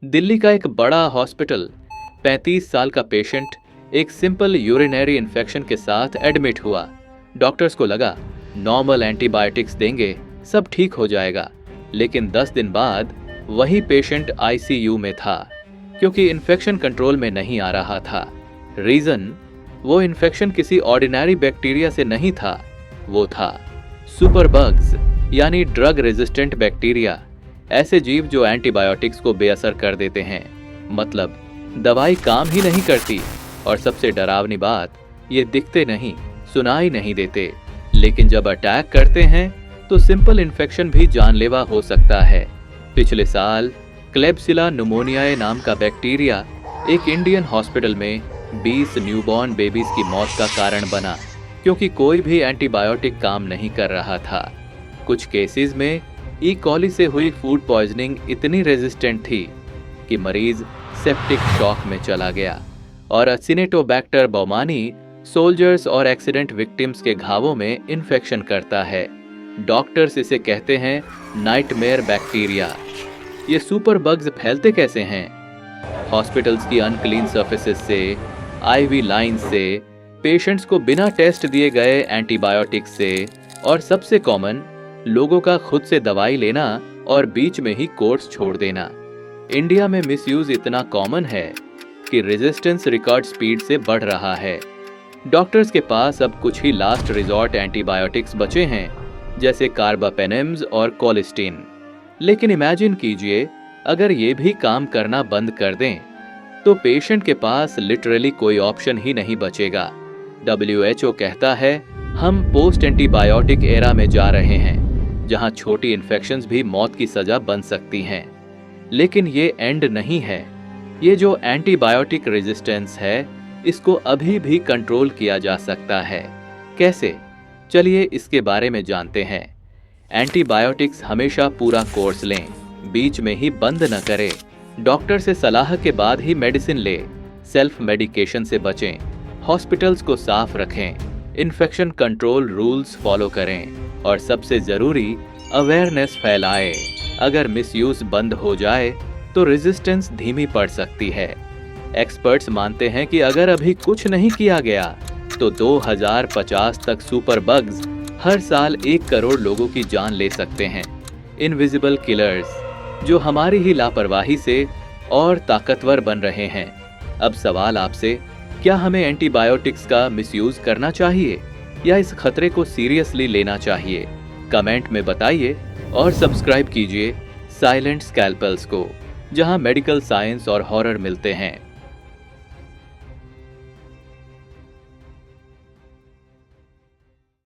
दिल्ली का एक बड़ा हॉस्पिटल, 35 साल का पेशेंट एक सिंपल यूरिनरी इन्फेक्शन के साथ एडमिट हुआ। डॉक्टर्स को लगा नॉर्मल एंटीबायोटिक्स देंगे सब ठीक हो जाएगा, लेकिन 10 दिन बाद वही पेशेंट आईसीयू में था क्योंकि इन्फेक्शन कंट्रोल में नहीं आ रहा था। रीजन, वो इन्फेक्शन किसी ऑर्डिनरी बैक्टीरिया से नहीं था, वो था सुपर बग्स यानी ड्रग रेजिस्टेंट बैक्टीरिया, ऐसे जीव जो एंटीबायोटिक्स को बेअसर कर देते हैं। मतलब दवाई काम ही नहीं करती, और सबसे डरावनी बात, ये दिखते नहीं, सुनाई नहीं देते, लेकिन जब अटैक करते हैं तो सिंपल इन्फेक्शन भी जानलेवा हो सकता है। पिछले साल क्लेब्सिला न्यूमोनियाe नाम का बैक्टीरिया एक इंडियन हॉस्पिटल में 20 न्यूबॉर्न बेबीज की मौत का कारण बना, क्योंकि कोई भी एंटीबायोटिक काम नहीं कर रहा था। कुछ केसेस में ई कॉली से हुई फूड पॉइजनिंग इतनी रेजिस्टेंट थी कि मरीज सेप्टिक शॉक में चला गया, और असिनेटोबैक्टर बौमानी सोल्जर्स और एक्सीडेंट विक्टिम्स के घावों में इन्फेक्शन करता है। डॉक्टर्स इसे कहते हैं नाइटमेयर बैक्टीरिया। ये सुपर बग्स फैलते कैसे हैं? हॉस्पिटल्स की अनक्लीन सर्फेसेस से, आईवी लाइन से, पेशेंट्स को बिना टेस्ट दिए गए एंटीबायोटिक्स से, और सबसे कॉमन लोगों का खुद से दवाई लेना और बीच में ही कोर्स छोड़ देना। इंडिया में मिसयूज इतना कॉमन है कि रेजिस्टेंस रिकॉर्ड स्पीड से बढ़ रहा है। डॉक्टर्स के पास अब कुछ ही लास्ट रिजॉर्ट एंटीबायोटिक्स बचे हैं, जैसे कार्बापेनेम्स और कोलिस्टीन। लेकिन इमेजिन कीजिए, अगर ये भी काम करना बंद कर दें तो पेशेंट के पास लिटरली कोई ऑप्शन ही नहीं बचेगा। WHO कहता है हम पोस्ट एंटीबायोटिक एरा में जा रहे हैं, जहां छोटी इन्फेक्शंस भी मौत की सजा बन सकती हैं। लेकिन ये एंड नहीं है। ये जो एंटीबायोटिक रेजिस्टेंस है, इसको अभी भी कंट्रोल किया जा सकता है। कैसे? चलिए इसके बारे में जानते हैं। एंटीबायोटिक्स हमेशा पूरा कोर्स लें, बीच में ही बंद न करें। डॉक्टर से सलाह के बाद ही मेडिसिन ले। सेल्फ मेडिकेशन से बचें। हॉस्पिटल्स को साफ रखें। इन्फेक्शन कंट्रोल रूल्स फॉलो करें, और सबसे जरूरी अवेयरनेस फैलाएं। अगर मिसयूज बंद हो जाए तो रेजिस्टेंस धीमी पड़ सकती है। एक्सपर्ट्स मानते हैं कि अगर अभी कुछ नहीं किया गया तो 2050 तक सुपर बग्स हर साल 1 करोड़ लोगों की जान ले सकते हैं। इनविजिबल किलर्स जो हमारी ही लापरवाही से और ताकतवर बन रहे हैं। अब सवाल आपसे, क्या हमें एंटीबायोटिक्स का मिसयूज करना चाहिए या इस खतरे को सीरियसली लेना चाहिए? कमेंट में बताइए, और सब्सक्राइब कीजिए साइलेंट स्कैल्पेल्स को, जहां मेडिकल साइंस और हॉरर मिलते हैं।